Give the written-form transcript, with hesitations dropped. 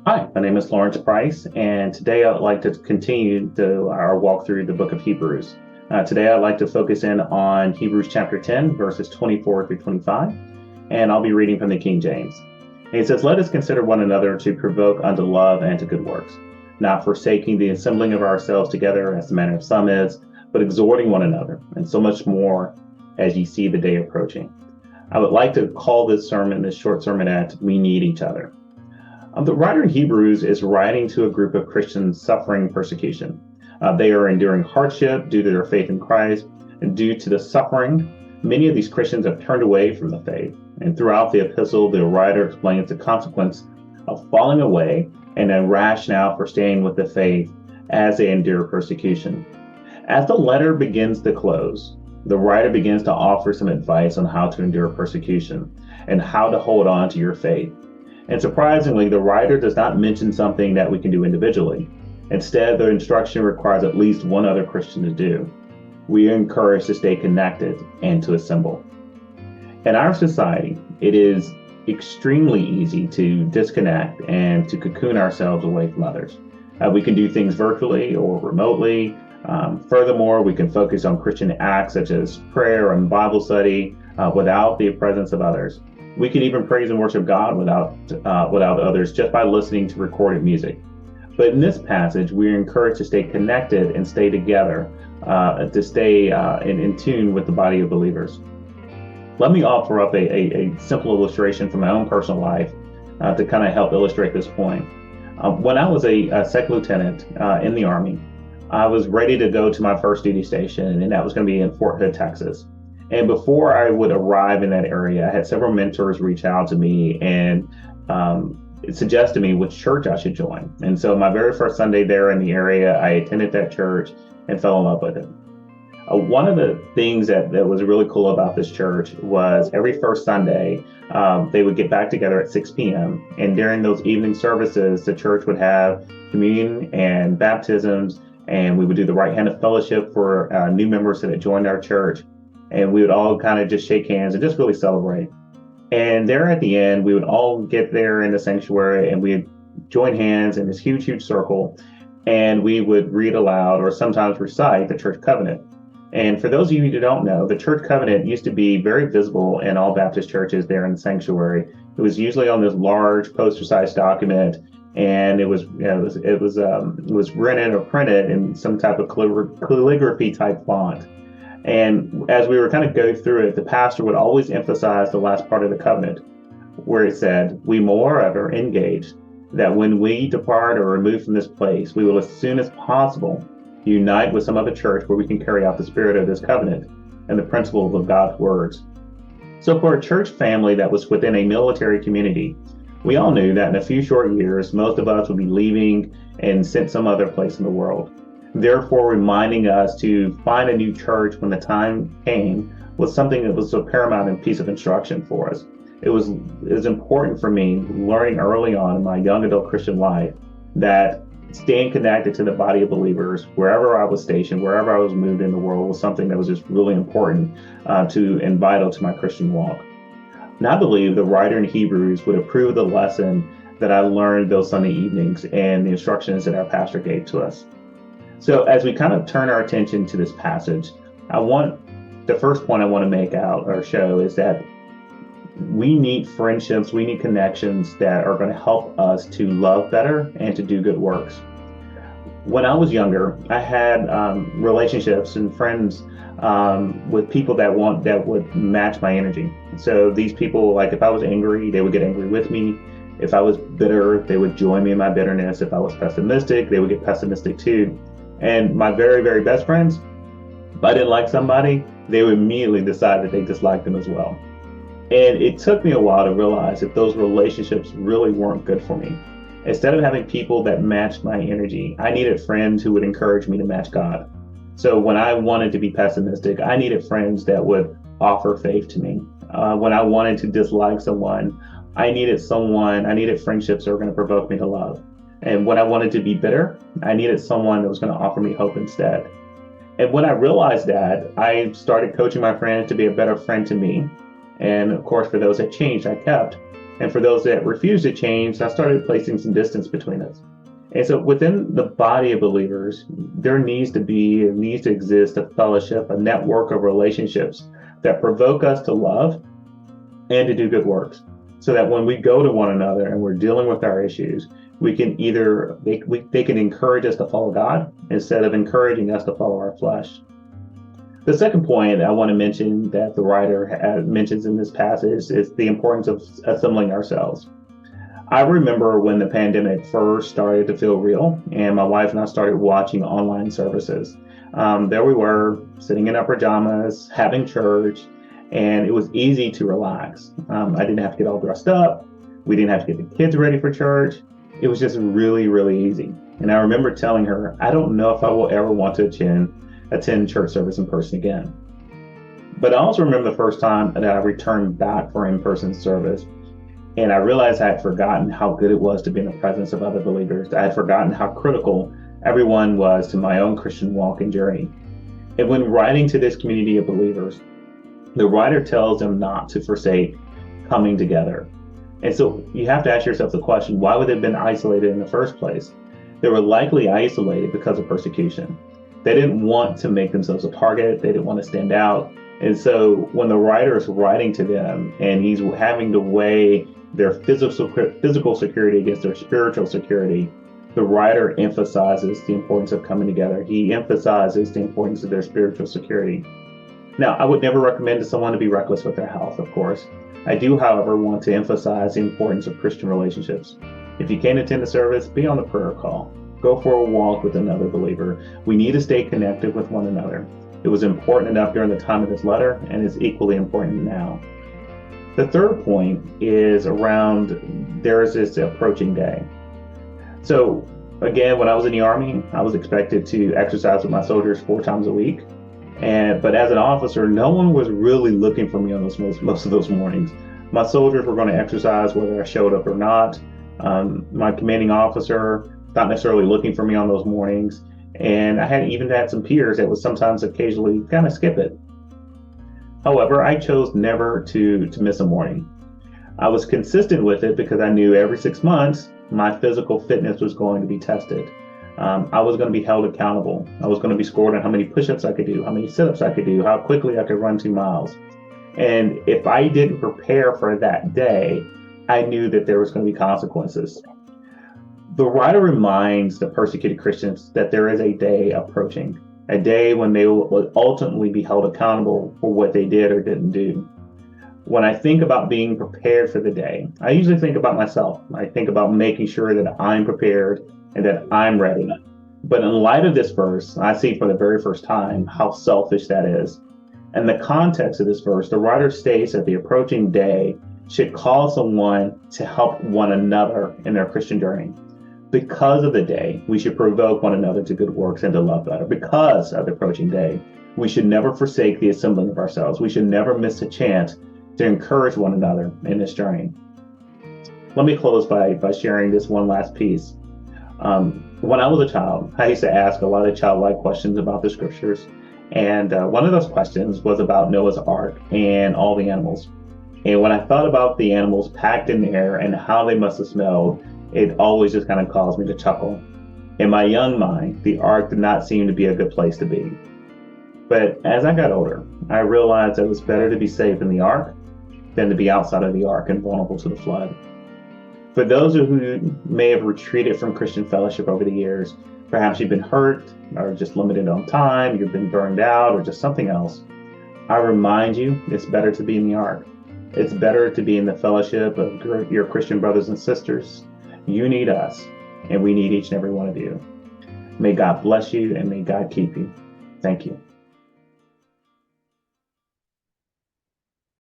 Hi, my name is Lawrence Price, and today I'd like to continue our walk through the book of Hebrews. Today I'd like to focus in on Hebrews chapter 10, verses 24 through 25, and I'll be reading from the King James. And it says, "Let us consider one another to provoke unto love and to good works, not forsaking the assembling of ourselves together as the manner of some is, but exhorting one another, and so much more as ye see the day approaching." I would like to call this short sermonette, "We Need Each Other." The writer in Hebrews is writing to a group of Christians suffering persecution. They are enduring hardship due to their faith in Christ, and due to the suffering, many of these Christians have turned away from the faith. And throughout the epistle, the writer explains the consequence of falling away and a rationale for staying with the faith as they endure persecution. As the letter begins to close, the writer begins to offer some advice on how to endure persecution and how to hold on to your faith. And surprisingly, the writer does not mention something that we can do individually. Instead, the instruction requires at least one other Christian to do. We are encouraged to stay connected and to assemble. In our society, it is extremely easy to disconnect and to cocoon ourselves away from others. We can do things virtually or remotely. Furthermore, we can focus on Christian acts such as prayer and Bible study without the presence of others. We can even praise and worship God without others just by listening to recorded music. But in this passage, we are encouraged to stay connected and stay together, to stay in tune with the body of believers. Let me offer up a simple illustration from my own personal life to kind of help illustrate this point. When I was a second lieutenant in the Army, I was ready to go to my first duty station, and that was going to be in Fort Hood, Texas. And before I would arrive in that area, I had several mentors reach out to me and suggest to me which church I should join. And so my very first Sunday there in the area, I attended that church and fell in love with it. One of the things that was really cool about this church was every first Sunday, they would get back together at 6 p.m. And during those evening services, the church would have communion and baptisms, and we would do the right hand of fellowship for new members that had joined our church. And we would all kind of just shake hands and just really celebrate. And there at the end, we would all get there in the sanctuary and we'd join hands in this huge, huge circle. And we would read aloud or sometimes recite the church covenant. And for those of you who don't know, the church covenant used to be very visible in all Baptist churches there in the sanctuary. It was usually on this large poster-sized document, and it was rented or printed in some type of calligraphy type font. And as we were kind of going through it, the pastor would always emphasize the last part of the covenant, where it said, "We moreover engage that when we depart or remove from this place, we will as soon as possible unite with some other church where we can carry out the spirit of this covenant and the principles of God's words." So for a church family that was within a military community, we all knew that in a few short years, most of us would be leaving and sent some other place in the world. Therefore, reminding us to find a new church when the time came was something that was a paramount piece of instruction for us. It was important for me, learning early on in my young adult Christian life, that staying connected to the body of believers, wherever I was stationed, wherever I was moved in the world, was something that was just really important and vital to my Christian walk. And I believe the writer in Hebrews would approve of the lesson that I learned those Sunday evenings and the instructions that our pastor gave to us. So as we kind of turn our attention to this passage, the first point I want to make out or show is that we need friendships, we need connections that are going to help us to love better and to do good works. When I was younger, I had relationships and friends with people that would match my energy. So these people, like if I was angry, they would get angry with me. If I was bitter, they would join me in my bitterness. If I was pessimistic, they would get pessimistic too. And my very, very best friends, if I didn't like somebody, they would immediately decide that they disliked them as well. And it took me a while to realize that those relationships really weren't good for me. Instead of having people that matched my energy, I needed friends who would encourage me to match God. So when I wanted to be pessimistic, I needed friends that would offer faith to me. When I wanted to dislike someone, I needed friendships that were going to provoke me to love. And when I wanted to be bitter, I needed someone that was going to offer me hope instead. And when I realized that, I started coaching my friends to be a better friend to me. And of course, for those that changed, I kept. And for those that refuse to change, I started placing some distance between us. And so within the body of believers, there needs to exist a fellowship, a network of relationships that provoke us to love and to do good works. So that when we go to one another and we're dealing with our issues, we can they can encourage us to follow God instead of encouraging us to follow our flesh. The second point I want to mention that the writer mentions in this passage is the importance of assembling ourselves. I remember when the pandemic first started to feel real, and my wife and I started watching online services. There we were, sitting in our pajamas, having church, and it was easy to relax. I didn't have to get all dressed up. We didn't have to get the kids ready for church. It was just really, really easy. And I remember telling her, I don't know if I will ever want to attend church service in person again. But I also remember the first time that I returned back for in-person service, and I realized I had forgotten how good it was to be in the presence of other believers. I had forgotten how critical everyone was to my own Christian walk and journey. And when writing to this community of believers, the writer tells them not to forsake coming together. And so you have to ask yourself the question, why would they have been isolated in the first place? They were likely isolated because of persecution. They didn't want to make themselves a target. They didn't want to stand out. And so when the writer is writing to them and he's having to weigh their physical security against their spiritual security, the writer emphasizes the importance of coming together. He emphasizes the importance of their spiritual security. Now, I would never recommend to someone to be reckless with their health, of course. I do, however, want to emphasize the importance of Christian relationships. If you can't attend a service, be on the prayer call. Go for a walk with another believer. We need to stay connected with one another. It was important enough during the time of this letter, and is equally important now. The third point is around there is this approaching day. So again, when I was in the Army, I was expected to exercise with my soldiers 4 times a week. But as an officer, no one was really looking for me on most of those mornings. My soldiers were going to exercise whether I showed up or not. My commanding officer not necessarily looking for me on those mornings. And I even had some peers that would sometimes occasionally kind of skip it. However, I chose never to miss a morning. I was consistent with it because I knew every 6 months my physical fitness was going to be tested. I was going to be held accountable. I was going to be scored on how many push-ups I could do, how many sit-ups I could do, how quickly I could run 2 miles. And if I didn't prepare for that day, I knew that there was going to be consequences. The writer reminds the persecuted Christians that there is a day approaching, a day when they will ultimately be held accountable for what they did or didn't do. When I think about being prepared for the day, I usually think about myself. I think about making sure that I'm prepared and that I'm ready. But in light of this verse, I see for the very first time how selfish that is. In the context of this verse, the writer states that the approaching day should call someone to help one another in their Christian journey. Because of the day, we should provoke one another to good works and to love better. Because of the approaching day, we should never forsake the assembling of ourselves. We should never miss a chance to encourage one another in this journey. Let me close by sharing this one last piece. When I was a child, I used to ask a lot of childlike questions about the scriptures. And one of those questions was about Noah's Ark and all the animals. And when I thought about the animals packed in there and how they must have smelled, it always just kind of caused me to chuckle. In my young mind, the ark did not seem to be a good place to be. But as I got older, I realized that it was better to be safe in the ark than to be outside of the ark and vulnerable to the flood. For those who may have retreated from Christian fellowship over the years, perhaps you've been hurt or just limited on time, you've been burned out or just something else, I remind you it's better to be in the ark. It's better to be in the fellowship of your Christian brothers and sisters. You need us, and we need each and every one of you. May God bless you, and may God keep you. Thank you.